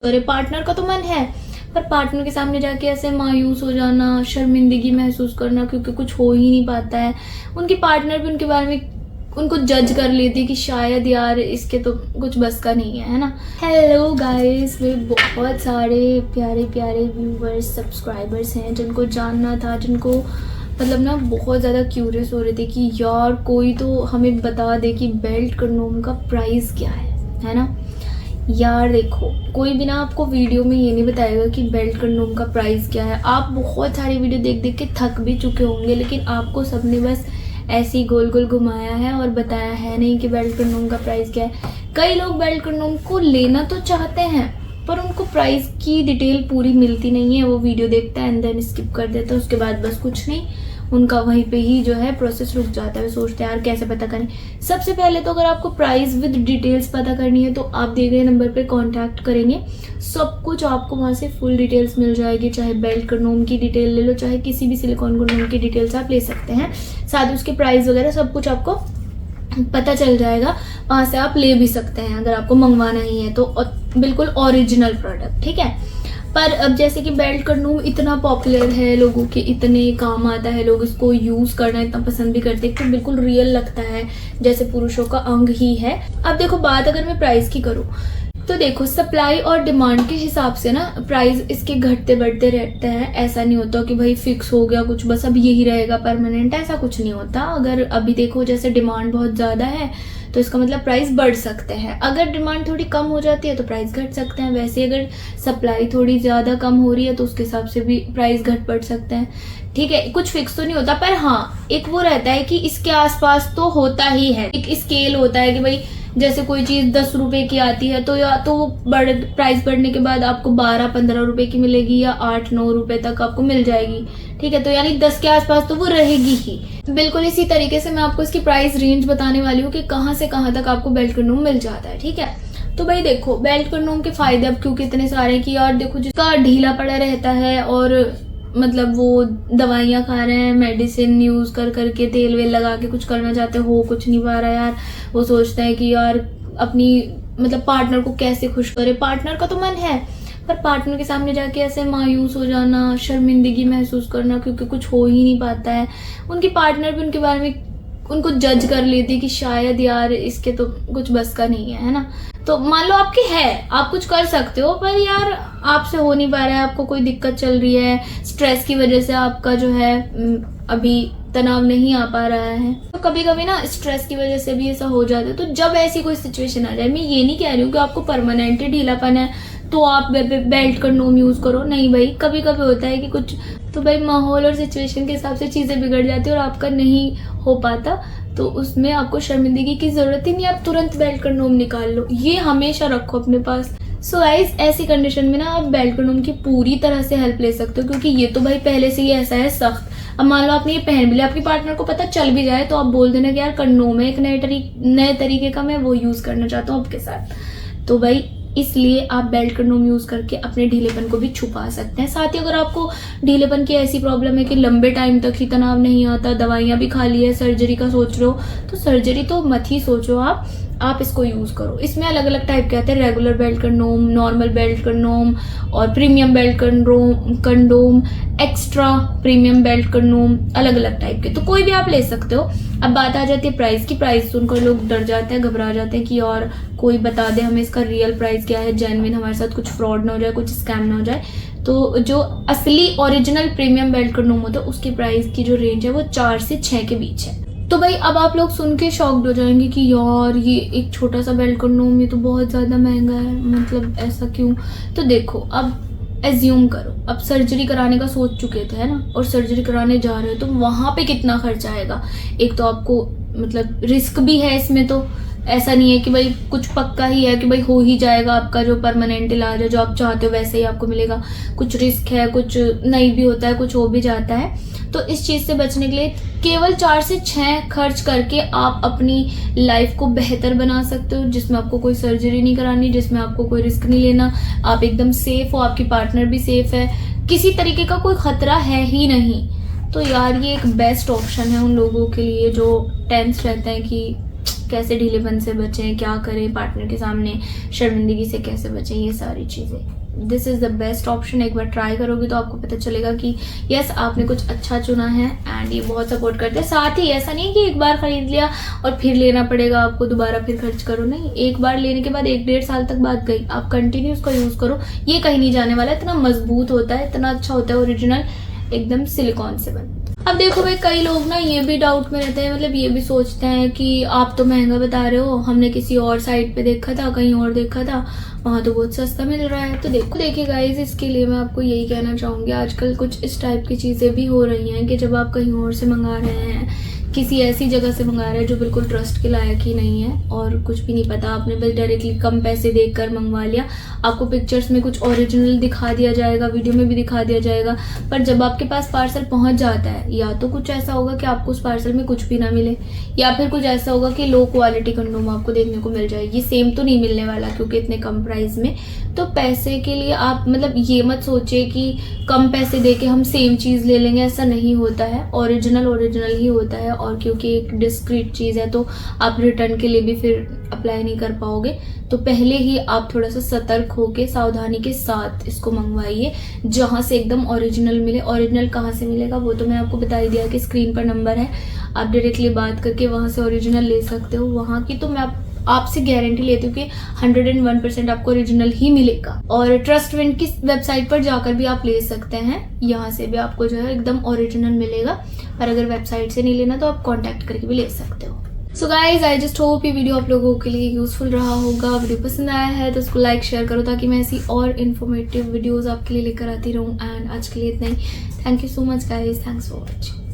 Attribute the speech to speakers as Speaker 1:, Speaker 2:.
Speaker 1: अरे पार्टनर का तो मन है, पर पार्टनर के सामने जाके ऐसे मायूस हो जाना, शर्मिंदगी महसूस करना क्योंकि कुछ हो ही नहीं पाता है। उनकी पार्टनर भी उनके बारे में उनको जज कर लेती है कि शायद यार इसके तो कुछ बस का नहीं है ना। हेलो गाइस, मेरे बहुत सारे प्यारे प्यारे व्यूवर्स सब्सक्राइबर्स हैं जिनको जानना था, जिनको मतलब ना बहुत ज़्यादा क्यूरियस हो रहे थे कि यार कोई तो हमें बता दे कि बेल्ट कंडोम का प्राइस क्या है ना। यार देखो, कोई भी ना आपको वीडियो में ये नहीं बताएगा कि बेल्ट कंडोम का प्राइस क्या है। आप बहुत सारी वीडियो देख देख के थक भी चुके होंगे, लेकिन आपको सबने बस ऐसे ही गोल गोल घुमाया है और बताया है नहीं कि बेल्ट कंडोम का प्राइस क्या है। कई लोग बेल्ट कंडोम को लेना तो चाहते हैं, पर उनको प्राइस की डिटेल पूरी मिलती नहीं है। वो वीडियो देखता है एंड देन स्किप कर देता है, उसके बाद बस कुछ नहीं, उनका वहीं पे ही जो है प्रोसेस रुक जाता है। वो सोचते हैं यार कैसे पता करें। सबसे पहले तो अगर आपको प्राइस विद डिटेल्स पता करनी है तो आप दिए गए नंबर पे कांटेक्ट करेंगे, सब कुछ आपको वहाँ से फुल डिटेल्स मिल जाएगी। चाहे बेल्ट कंडोम की डिटेल ले लो, चाहे किसी भी सिलिकॉन कंडोम की डिटेल्स आप ले सकते हैं। साथ ही उसके प्राइस वगैरह सब कुछ आपको पता चल जाएगा, वहाँ से आप ले भी सकते हैं अगर आपको मंगवाना ही है तो। बिल्कुल ओरिजिनल प्रोडक्ट, ठीक है। पर अब जैसे कि बेल्ट कंडोम इतना पॉपुलर है, लोगों के इतने काम आता है, लोग इसको यूज़ करना इतना पसंद भी करते हैं तो बिल्कुल रियल लगता है, जैसे पुरुषों का अंग ही है। अब देखो, बात अगर मैं प्राइस की करूँ तो देखो, सप्लाई और डिमांड के हिसाब से ना प्राइस इसके घटते बढ़ते रहते हैं। ऐसा नहीं होता कि भाई फिक्स हो गया कुछ बस अब यही रहेगा परमानेंट, ऐसा कुछ नहीं होता। अगर अभी देखो जैसे डिमांड बहुत ज़्यादा है तो इसका मतलब प्राइस बढ़ सकते हैं। अगर डिमांड थोड़ी कम हो जाती है तो प्राइस घट सकते हैं। वैसे अगर सप्लाई थोड़ी ज़्यादा कम हो रही है तो उसके हिसाब से भी प्राइस घट बढ़ सकते हैं, ठीक है। कुछ फिक्स तो नहीं होता, पर हाँ एक वो रहता है कि इसके आसपास तो होता ही है। एक स्केल होता है कि भाई जैसे कोई चीज़ 10 रुपए की आती है तो या तो प्राइस बढ़ने के बाद आपको 12-15 रुपए की मिलेगी या 8-9 रुपए तक आपको मिल जाएगी, ठीक है। तो यानी 10 के आसपास तो वो रहेगी ही। बिल्कुल इसी तरीके से मैं आपको इसकी प्राइस रेंज बताने वाली हूँ कि कहाँ से कहाँ तक आपको बेल्ट कंडोम मिल जाता है, ठीक है। तो भाई देखो, बेल्ट कंडोम के फायदे अब क्योंकि इतने सारे कि यार देखो, जिसका ढीला पड़ा रहता है और मतलब वो दवाइयाँ खा रहे हैं, मेडिसिन यूज कर करके तेल वेल लगा के कुछ करना चाहते हो, कुछ नहीं पा रहा यार, वो सोचते हैं कि यार अपनी मतलब पार्टनर को कैसे खुश करे। पार्टनर का तो मन है, पर पार्टनर के सामने जाके ऐसे मायूस हो जाना, शर्मिंदगी महसूस करना क्योंकि कुछ हो ही नहीं पाता है। उनकी पार्टनर भी उनके बारे में उनको जज कर लेती है कि शायद यार इसके तो कुछ बस का नहीं है ना। तो मान लो आपकी है, आप कुछ कर सकते हो, पर यार आपसे हो नहीं पा रहा है, आपको कोई दिक्कत चल रही है, स्ट्रेस की वजह से आपका जो है अभी तनाव नहीं आ पा रहा है। तो कभी कभी ना स्ट्रेस की वजह से भी ऐसा हो जाता है। तो जब ऐसी कोई सिचुएशन आ जाए, मैं ये नहीं कह रही हूँ कि आपको परमानेंट ही ढीलापन है तो आप बेल्ट कंडोम यूज करो, नहीं भाई। कभी कभी होता है कि कुछ तो भाई माहौल और सिचुएशन के हिसाब से चीजें बिगड़ जाती है और आपका नहीं हो पाता, तो उसमें आपको शर्मिंदगी की जरूरत ही नहीं, आप तुरंत बेल्ट कंडोम निकाल लो, ये हमेशा रखो अपने पास। सो गाइस, ऐसी कंडीशन में ना आप बेल्ट कंडोम की पूरी तरह से हेल्प ले सकते हो, क्योंकि ये तो भाई पहले से ही ऐसा है सख्त। अब मान लो आपने ये पहन भी लिया, आपकी पार्टनर को पता चल भी जाए तो आप बोल देना कि यार कंडोम है एक नए तरीके का, मैं वो यूज करना चाहता हूँ आपके साथ। तो भाई इसलिए आप बेल्ट कंडोम यूज करके अपने ढीलेपन को भी छुपा सकते हैं। साथ ही अगर आपको ढीलेपन की ऐसी प्रॉब्लम है कि लंबे टाइम तक ही तनाव नहीं आता, दवाइयां भी खा ली है, सर्जरी का सोच रहे हो, तो सर्जरी तो मत ही सोचो आप इसको यूज करो। इसमें अलग अलग टाइप के आते हैं, regular belt condom, normal belt condom और premium belt condom, extra premium belt condom, अलग अलग टाइप के, तो कोई भी आप ले सकते हो। अब बात आ जाती है प्राइस की। प्राइस सुनकर लोग डर जाते हैं, घबरा जाते हैं कि और कोई बता दे हमें इसका रियल प्राइस क्या है, जेन्युइन, हमारे साथ कुछ फ्रॉड ना हो जाए, कुछ स्कैम ना हो जाए। तो जो असली ओरिजिनल प्रीमियम बेल्ट कंडोम होता है उसकी प्राइस की जो रेंज है वो 4 से 6 के बीच है। तो भाई अब आप लोग सुन के शॉक्ड हो जाएंगे कि यार ये एक छोटा सा बेल्ट कंडोम ये तो बहुत ज्यादा महंगा है, मतलब ऐसा क्यों। तो देखो, अब एज्यूम करो अब सर्जरी कराने का सोच चुके थे, है ना, और सर्जरी कराने जा रहे हो तो वहां पे कितना खर्चा आएगा। एक तो आपको मतलब रिस्क भी है इसमें, तो ऐसा नहीं है कि भाई कुछ पक्का ही है कि भाई हो ही जाएगा आपका जो परमानेंट इलाज है, जो आप चाहते हो वैसे ही आपको मिलेगा। कुछ रिस्क है, कुछ नहीं भी होता है, कुछ हो भी जाता है। तो इस चीज से बचने के लिए केवल 4 से 6 खर्च करके आप अपनी लाइफ को बेहतर बना सकते हो, जिसमें आपको कोई सर्जरी नहीं करानी, जिसमें आपको कोई रिस्क नहीं लेना, आप एकदम सेफ हो, आपकी पार्टनर भी सेफ है, किसी तरीके का कोई खतरा है ही नहीं। तो यार ये एक बेस्ट ऑप्शन है उन लोगों के लिए जो टेंस रहते हैं कि कैसे ढीलेपन से बचें, क्या करें पार्टनर के सामने, शर्मिंदगी से कैसे बचें, ये सारी चीज़ें। This is the best option. एक बार ट्राई करोगे तो आपको पता चलेगा कि यस आपने कुछ अच्छा चुना है एंड ये बहुत सपोर्ट करते हैं। साथ ही ऐसा नहीं कि एक बार खरीद लिया और फिर लेना पड़ेगा आपको, दोबारा फिर खर्च करो, नहीं। एक बार लेने के बाद 1-1.5 साल तक बात गई, आप कंटिन्यू उसका यूज़ करो, ये कहीं नहीं जाने वाला। इतना मजबूत होता है, इतना अच्छा होता है, ओरिजिनल एकदम सिलिकॉन से बना। अब देखो भाई, कई लोग ना ये भी डाउट में रहते हैं, मतलब ये भी सोचते हैं कि आप तो महंगा बता रहे हो, हमने किसी और साइट पे देखा था, कहीं और देखा था, वहाँ तो बहुत सस्ता मिल रहा है। तो देखिए गाइस, इसके लिए मैं आपको यही कहना चाहूँगी, आजकल कुछ इस टाइप की चीज़ें भी हो रही हैं कि जब आप कहीं और से मंगा रहे हैं, किसी ऐसी जगह से मंगा रहे हैं जो बिल्कुल ट्रस्ट के लायक ही नहीं है और कुछ भी नहीं पता, आपने बस डायरेक्टली कम पैसे देकर मंगवा लिया, आपको पिक्चर्स में कुछ ओरिजिनल दिखा दिया जाएगा, वीडियो में भी दिखा दिया जाएगा, पर जब आपके पास पार्सल पहुंच जाता है, या तो कुछ ऐसा होगा कि आपको उस पार्सल में कुछ भी ना मिले, या फिर कुछ ऐसा होगा कि लो क्वालिटी कंडोम आपको देखने को मिल जाएगी। सेम तो नहीं मिलने वाला क्योंकि इतने कम प्राइस में। तो पैसे के लिए आप मतलब ये मत सोचिए कि कम पैसे दे के हम सेम चीज़ ले लेंगे, ऐसा नहीं होता है। ओरिजिनल ही होता है, और क्योंकि एक डिस्क्रीट चीज़ है तो आप रिटर्न के लिए भी फिर अप्लाई नहीं कर पाओगे। तो पहले ही आप थोड़ा सा सतर्क होके सावधानी के साथ इसको मंगवाइए, जहाँ से एकदम ओरिजिनल मिले। ओरिजिनल कहाँ से मिलेगा वो तो मैं आपको बता ही दिया कि स्क्रीन पर नंबर है, आप डायरेक्टली बात करके वहाँ से ओरिजिनल ले सकते हो। वहाँ की तो मैं आपसे गारंटी लेती हूँ कि 101% आपको ओरिजिनल ही मिलेगा। और ट्रस्टविंड की वेबसाइट पर जाकर भी आप ले सकते हैं, यहाँ से भी आपको जो है एकदम ओरिजिनल मिलेगा। पर अगर वेबसाइट से नहीं लेना तो आप कांटेक्ट करके भी ले सकते हो। So guys, I just hope ये वीडियो आप लोगों के लिए यूजफुल रहा होगा। वीडियो पसंद आया है तो उसको लाइक शेयर करो, ताकि मैं ऐसी और इन्फॉर्मेटिव वीडियोस आपके लिए लेकर आती रहूँ। एंड आज के लिए इतना ही। Thank you so much guys, thanks for watching.